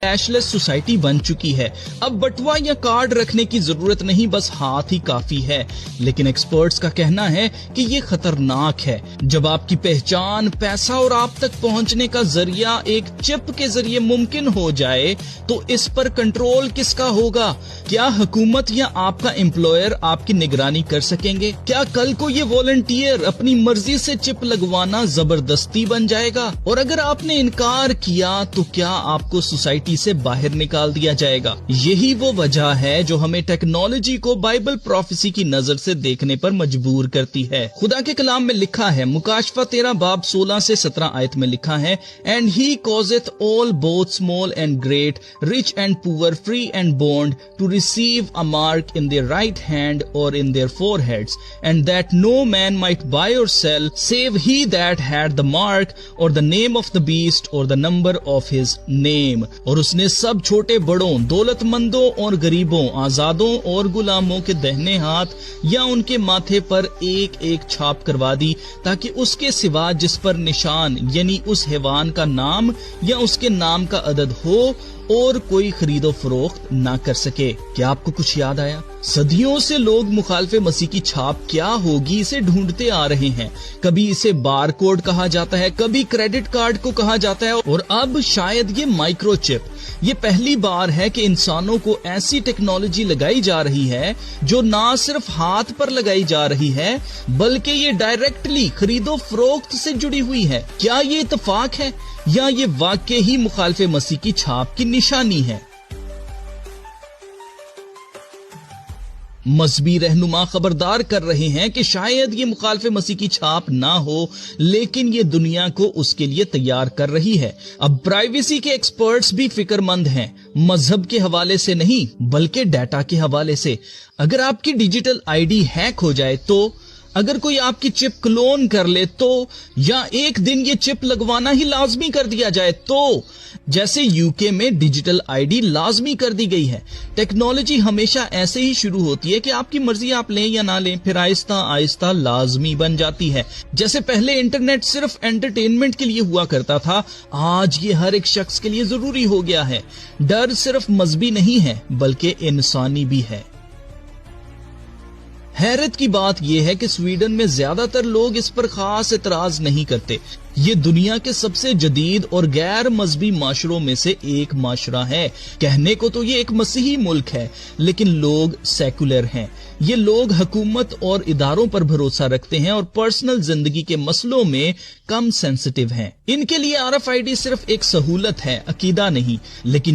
Cashless society बन चुकी है। अब बटुआ या कार्ड रखने की जरूरत नहीं, बस हाथ ही काफी है। लेकिन एक्सपर्ट्स का कहना है कि ये खतरनाक है। जब आपकी पहचान, पैसा और आप तक पहुंचने का जरिया एक चिप के जरिए मुमकिन हो जाए तो इस पर कंट्रोल किसका होगा? क्या हुकूमत या आपका एम्प्लॉयर आपकी निगरानी कर सकेंगे? क्या कल को ये वॉलंटियर अपनी मर्जी से चिप लगवाना जबरदस्ती बन जाएगा? और अगर आपने इनकार किया तो क्या आपको सोसाइटी से बाहर निकाल दिया जाएगा? यही वो वजह है जो हमें टेक्नोलॉजी को बाइबल प्रोफेसी की नजर से देखने पर मजबूर करती है। खुदा के कलाम में लिखा है, मुकाशफा 13 बाब 16 से 17 आयत में लिखा है, and he causeth all both small and great, rich and poor, free and bond to receive a mark in their right hand और in their foreheads, and that no man might buy or sell save he that had the mark or the name of the beast or the number of his name. और उसने सब छोटे बड़ों, दौलतमंदों और गरीबों, आजादों और गुलामों के दाहिने हाथ या उनके माथे पर एक एक छाप करवा दी, ताकि उसके सिवा जिस पर निशान यानी उस हैवान का नाम या उसके नाम का अदद हो और कोई खरीदो फरोख्त ना कर सके। क्या आपको कुछ याद आया? सदियों से लोग मुखालिफे मसीह की छाप क्या होगी इसे ढूंढते आ रहे हैं। कभी इसे बार कोड कहा जाता है, कभी क्रेडिट कार्ड को कहा जाता है, और अब शायद ये माइक्रोचिप। ये पहली बार है कि इंसानों को ऐसी टेक्नोलॉजी लगाई जा रही है जो ना सिर्फ हाथ पर लगाई जा रही है बल्कि ये डायरेक्टली खरीदो फरोख्त से जुड़ी हुई है। क्या ये इत्तेफाक है या ये वाकई ही मुखालिफे मसीह की छाप की निशानी है? मजहबी रहनुमा खबरदार कर रहे हैं कि शायद ये मुखालिफे मसीह की छाप ना हो, लेकिन ये दुनिया को उसके लिए तैयार कर रही है। अब प्राइवेसी के एक्सपर्ट्स भी फिक्रमंद हैं, मजहब के हवाले से नहीं बल्कि डाटा के हवाले से। अगर आपकी डिजिटल आईडी हैक हो जाए तो, अगर कोई आपकी चिप क्लोन कर ले तो, या एक दिन ये चिप लगवाना ही लाजमी कर दिया जाए तो, जैसे यूके में डिजिटल आईडी लाजमी कर दी गई है। टेक्नोलॉजी हमेशा ऐसे ही शुरू होती है कि आपकी मर्जी आप लें या ना लें, फिर आहिस्ता आहिस्ता लाजमी बन जाती है। जैसे पहले इंटरनेट सिर्फ एंटरटेनमेंट के लिए हुआ करता था, आज ये हर एक शख्स के लिए जरूरी हो गया है। डर सिर्फ मजहबी नहीं है बल्कि इंसानी भी है। हैरत की बात यह है कि स्वीडन में ज्यादातर लोग इस पर खास एतराज नहीं करते। ये दुनिया के सबसे जदीद और गैर मजहबी माशरों में से एक माशरा है। कहने को तो ये एक मसीही मुल्क है, लेकिन लोग सेकुलर हैं। ये लोग हुकूमत और इदारों पर भरोसा रखते हैं और पर्सनल जिंदगी के मसलों में कम सेंसिटिव हैं। इनके लिए RFID सिर्फ एक सहूलत है, अकीदा नहीं। लेकिन